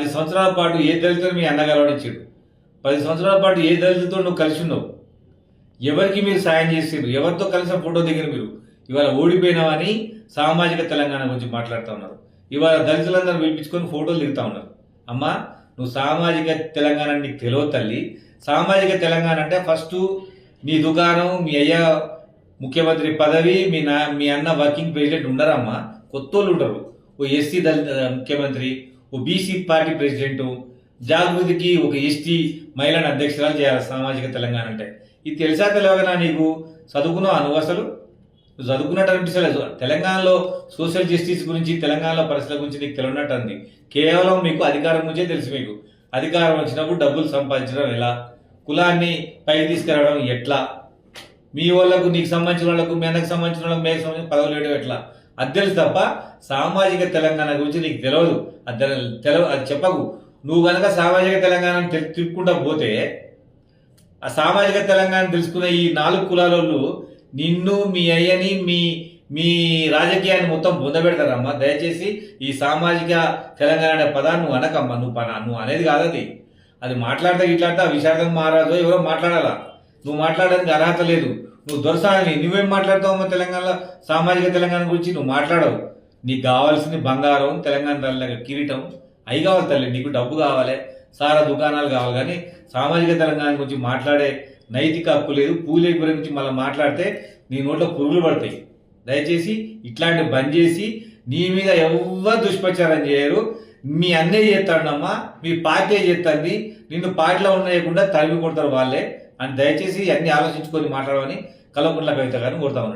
10 సంవత్సరాల పాటు ఏ దళితుడు మీ అన్నగలవడించాడు? 10 సంవత్సరాల పాటు ఏ దళితుతో నువ్వు కలిసి ఉన్నావు? ఎవరికి మీరు సాయం చేసారు? ఎవరితో కలిసిన ఫోటో దిగిన మీరు? ఇవాళ ఓడిపోయినావని సామాజిక తెలంగాణ గురించి మాట్లాడుతూ ఉన్నారు. ఇవాళ దళితులందరూ పిలిపించుకొని ఫోటోలు దిగుతూ ఉన్నారు. అమ్మా, నువ్వు సామాజిక తెలంగాణ నీకు తెలియదు తల్లి. సామాజిక తెలంగాణ అంటే ఫస్ట్ నీ దుకాణం, మీ అయ్య ముఖ్యమంత్రి పదవి, మీ అన్న వర్కింగ్ ప్రెసిడెంట్ ఉండరమ్మా, కొత్తోళ్ళు ఉంటారు. ఓ ఎస్సీ దళిత ముఖ్యమంత్రి, ఓ బీసీ పార్టీ ప్రెసిడెంటు, జాగృతికి ఒక ఎస్టీ మహిళను అధ్యక్షురాలు చేయాలి సామాజిక తెలంగాణ అంటే. ఇది తెలుసా తెలియకనా నీకు? చదువుకున్నావు నువ్వు? అసలు నువ్వు చదువుకున్నట్టు అనిపిస్తలేదు. తెలంగాణలో సోషల్ జస్టిస్ గురించి, తెలంగాణలో పరిస్థితుల గురించి నీకు తెలియనట్టు అంది. కేవలం మీకు అధికారం గురించే తెలుసు. మీకు అధికారం వచ్చినప్పుడు డబ్బులు సంపాదించడం ఎలా, కులాన్ని పైకి తీసుకురావడం ఎట్లా, మీ వాళ్ళకు, నీకు సంబంధించిన వాళ్ళకు, మీ అన్నకు సంబంధించిన వాళ్ళకు, మీకు సంబంధించిన పదవులు వేయడం ఎట్లా, అది తెలుసు తప్ప సామాజిక తెలంగాణ గురించి నీకు తెలియదు. అది చెప్పకు. నువ్వు కనుక సామాజిక తెలంగాణ తిప్పుకుంటా పోతే ఆ సామాజిక తెలంగాణ తెలుసుకున్న ఈ 4 కులాలోళ్ళు నిన్ను, మీ అయ్యని, మీ రాజకీయాన్ని మొత్తం పొందబెడతారమ్మా. దయచేసి ఈ సామాజిక తెలంగాణ అనే పదాన్ని నువ్వు అనకమ్మా. నువ్వు అనేది కాదు అది. అది మాట్లాడితే ఇట్లాడితే ఆ విశాఖం మహారాజు ఎవరో మాట్లాడాలా. నువ్వు మాట్లాడడానికి అర్హత లేదు. నువ్వు దొరసాని. నువ్వేం మాట్లాడతావమ్మా తెలంగాణలో సామాజిక తెలంగాణ గురించి? నువ్వు మాట్లాడవు. నీకు కావాల్సింది బంగారం, తెలంగాణ తల్లి కిరీటం, అవి కావాలి తల్లి. నీకు డబ్బు కావాలి, సారా దుకాణాలు కావాలి. కానీ సామాజిక తెలంగాణ గురించి మాట్లాడే నైతిక హక్కు లేదు. పూలే గురించి మళ్ళీ మాట్లాడితే నీ నోట్లో పురుగులు పడతాయి. దయచేసి ఇట్లాంటి బంద్ చేసి, నీ మీద ఎవ్వరు దుష్ప్రచారం చేయరు. మీ అన్నయ్య చేస్తాడమ్మా, మీ పార్టీ చేస్తుంది. నిన్ను పార్టీలో ఉండకుండా తరిమి కొడతారు వాళ్ళే అని దయచేసి అన్ని ఆలోచించుకొని మాట్లాడమని కల్వకుంట్ల కవిత గారిని కోరుతా ఉన్నాను.